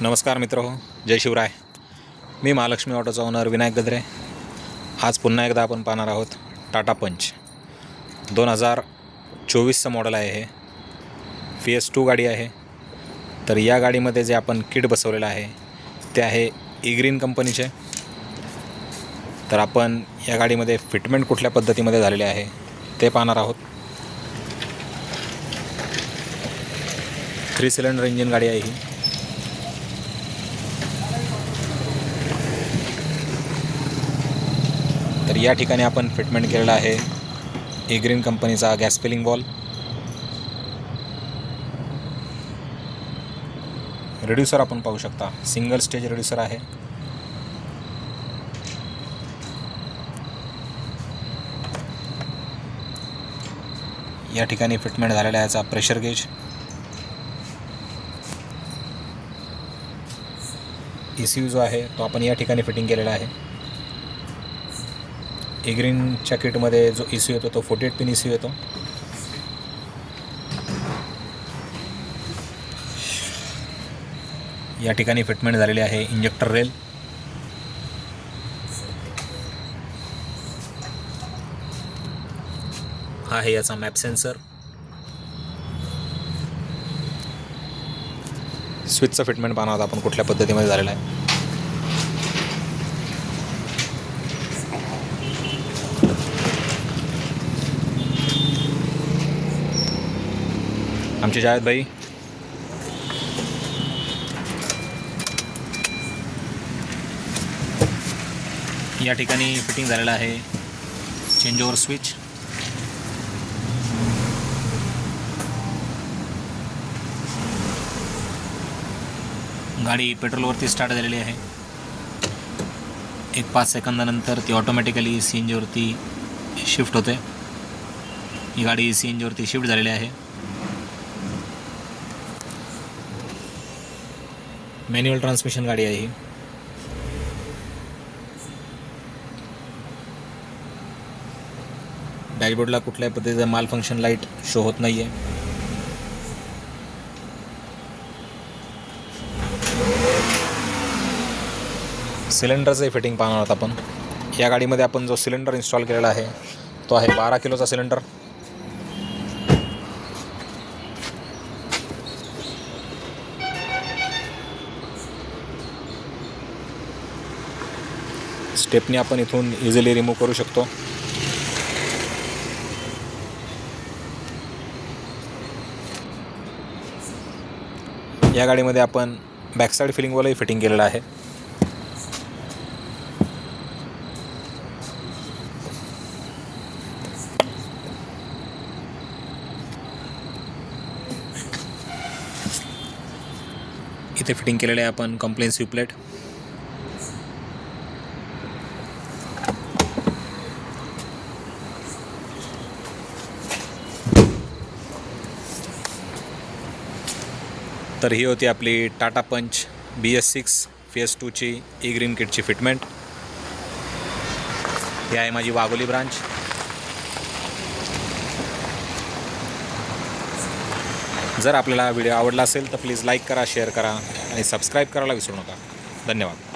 नमस्कार मित्र, जय शिवराय. मी महालक्ष्मी ऑटोचा ओनर विनायक गद्रे. आज पुन्हा एकदा आपण पाहणार आहोत टाटा पंच 2024चं मॉडेल आहे. हे PS2 गाडी आहे. तर या गाडीमध्ये जे आपण किट बसवलेलं आहे ते आहे E-ग्रीन कंपनीचे. तर आपण या गाडीमध्ये फिटमेंट कुठल्या पद्धतीमध्ये झालेले आहे ते पाहणार आहोत. 3 सिलेंडर इंजिन गाडी आहे ही. तर या ठिकाणी आपण फिटमेंट केलेला आहे E-ग्रीन कंपनीचा गॅस फिलिंग वॉल. रिड्यूसर आपण पाहू शकता, सिंगल स्टेज रिड्यूसर आहे. या ठिकाणी फिटमेंट झालेला आहे याचा प्रेशर गेज. ECU जो आहे तो आपण या ठिकाणी फिटिंग केलेला आहे. E-ग्रीनच्या किटमध्ये जो ECU येतो तो 48 पिन ECU येतो. या ठिकाणी फिटमेंट झालेली आहे इंजेक्टर रेल. हा आहे याचा मॅप सेन्सर. स्विचचं फिटमेंट पाहणार आहोत आपण कुठल्या पद्धतीमध्ये झालेलं आहे. आमचे जावेद भाई या ठिकाणी फिटिंग झालेलं आहे चेंज ओव्हर स्विच. गाडी पेट्रोलवरती स्टार्ट झालेली आहे. 5 सेकंदानंतर ती ऑटोमॅटिकली CNGवरती शिफ्ट होते. ही गाडी CNGवरती शिफ्ट झालेली आहे. मॅन्युअल ट्रान्समिशन गाडी आहे ही. डॅशबोर्डला कुठल्याही पद्धतीचा माल फंक्शन लाईट शो होत नाही आहे. सिलेंडरचं फिटिंग पाहणार आहोत आपण. या गाडीमध्ये आपण जो सिलेंडर इन्स्टॉल केलेला आहे तो आहे 12 किलोचा सिलेंडर. स्टेपनी आपण इथून इझिली रिमूव्ह करू शकतो. या गाडीमध्ये आपण बॅकसाईड फिलिंग वॉलही फिटिंग केलेलं आहे. इथे फिटिंग केलेले आहे आपण कॉम्प्लेन्सिव्ह प्लेट. तर ही होती आपली टाटा पंच BS6 PS2ची E-ग्रीन किटची फिटमेंट. ही आहे माझी वाघोली ब्रांच. जर आपल्याला व्हिडिओ आवडला असेल तर प्लीज लाईक करा, शेअर करा आणि सबस्क्राईब करायला विसरू नका. धन्यवाद.